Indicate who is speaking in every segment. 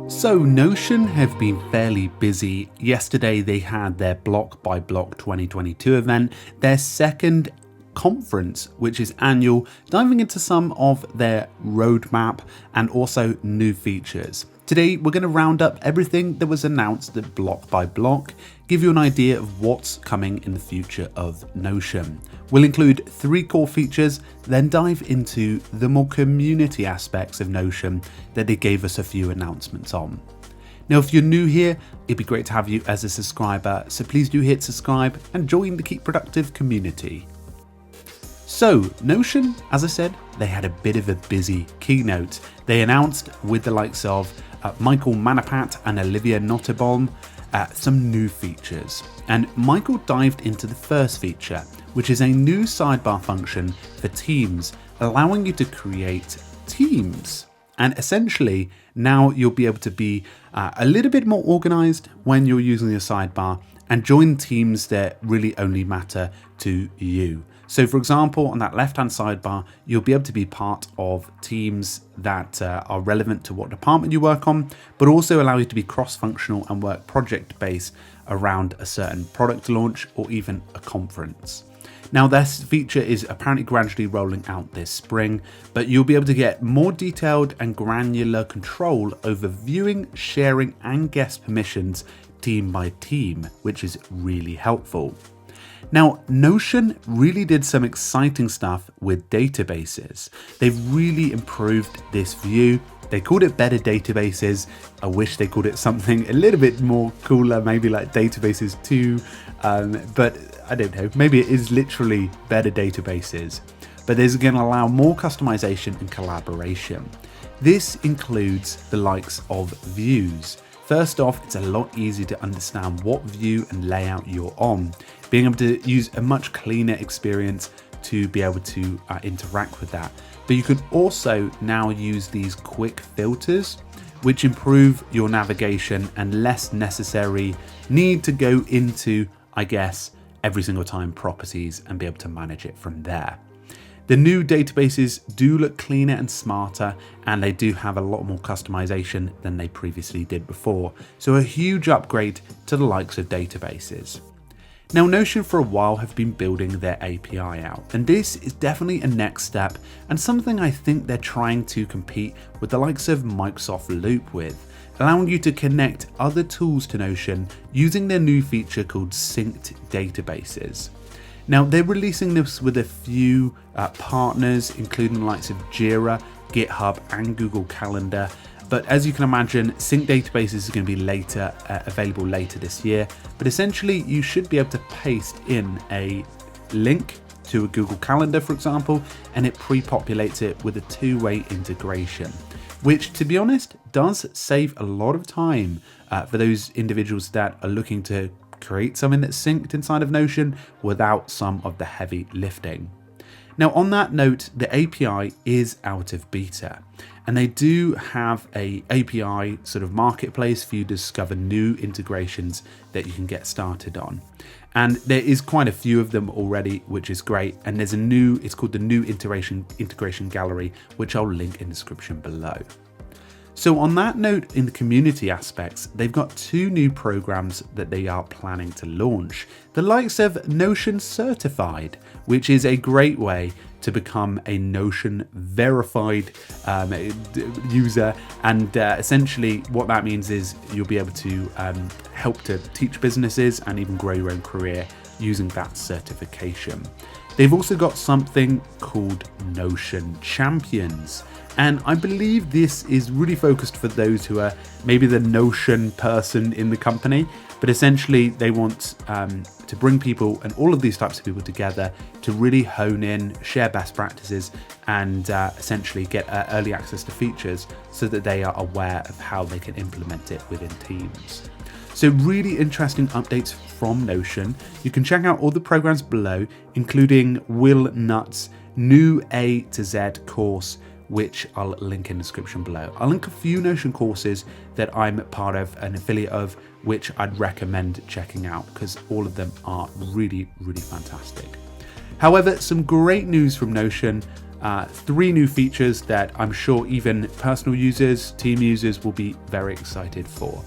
Speaker 1: So Notion have been fairly busy. Yesterday they had their Block by Block 2022 event, their second conference, which is annual, diving into some of their roadmap and also new features. Today we're going to round up everything that was announced at Block by Block, give you an idea of what's coming in the future of Notion. We'll include 3 core features, then dive into the more community aspects of Notion that they gave us a few announcements on. Now, if you're new here, it'd be great to have you as a subscriber, so please do hit subscribe and join the Keep Productive community. So, Notion, as I said, they had a bit of a busy keynote. They announced, with the likes of Michael Manapat and Olivia Nottebohm, some new features. And Michael dived into the first feature, which is a new sidebar function for Teams, allowing you to create teams. And essentially, now you'll be able to be a little bit more organized when you're using your sidebar and join teams that really only matter to you. So for example, on that left-hand sidebar, you'll be able to be part of teams that are relevant to what department you work on, but also allow you to be cross-functional and work project-based around a certain product launch or even a conference. Now, this feature is apparently gradually rolling out this spring, but you'll be able to get more detailed and granular control over viewing, sharing, and guest permissions team by team, which is really helpful. Now, Notion really did some exciting stuff with databases. They've really improved this view. They called it better databases. I wish they called it something a little bit more cooler, maybe like databases 2, but I don't know, maybe it is literally better databases. But this is going to allow more customization and collaboration. This includes the likes of views. First off, it's a lot easier to understand what view and layout you're on, being able to use a much cleaner experience to be able to interact with that. But you can also now use these quick filters, which improve your navigation and less necessary need to go into, I guess, every single time properties and be able to manage it from there. The new databases do look cleaner and smarter, and they do have a lot more customization than they previously did before, so a huge upgrade to the likes of databases. Now, Notion for a while have been building their API out, and this is definitely a next step and something I think they're trying to compete with the likes of Microsoft Loop with, allowing you to connect other tools to Notion using their new feature called synced databases. Now, they're releasing this with a few partners, including the likes of Jira, GitHub, and Google Calendar. But as you can imagine, synced databases is going to be available later this year. But essentially, you should be able to paste in a link to a Google Calendar, for example, and it pre-populates it with a two-way integration, which, to be honest, does save a lot of time for those individuals that are looking to create something that's synced inside of Notion without some of the heavy lifting. Now, on that note, the API is out of beta, and they do have a API sort of marketplace for you to discover new integrations that you can get started on. And there is quite a few of them already, which is great. And there's it's called the new integration gallery, which I'll link in the description below. So on that note, in the community aspects, they've got 2 new programs that they are planning to launch. The likes of Notion Certified, which is a great way to become a Notion verified user. And essentially what that means is you'll be able to help to teach businesses and even grow your own career using that certification. They've also got something called Notion Champions. And I believe this is really focused for those who are maybe the Notion person in the company, but essentially they want to bring people and all of these types of people together to really hone in, share best practices, and essentially get early access to features so that they are aware of how they can implement it within teams. So really interesting updates from Notion. You can check out all the programs below, including Will Nutt's new A to Z course, which I'll link in the description below. I'll link a few Notion courses that I'm part of, an affiliate of, which I'd recommend checking out because all of them are really, really fantastic. However, some great news from Notion. 3 new features that I'm sure even personal users, team users will be very excited for.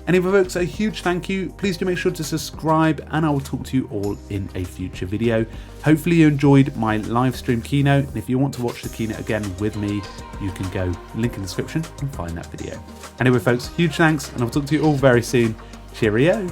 Speaker 1: Anyway folks, a huge thank you. Please do make sure to subscribe and I will talk to you all in a future video. Hopefully you enjoyed my live stream keynote, and if you want to watch the keynote again with me, you can go link in the description and find that video. Anyway folks, huge thanks, and I'll talk to you all very soon. Cheerio.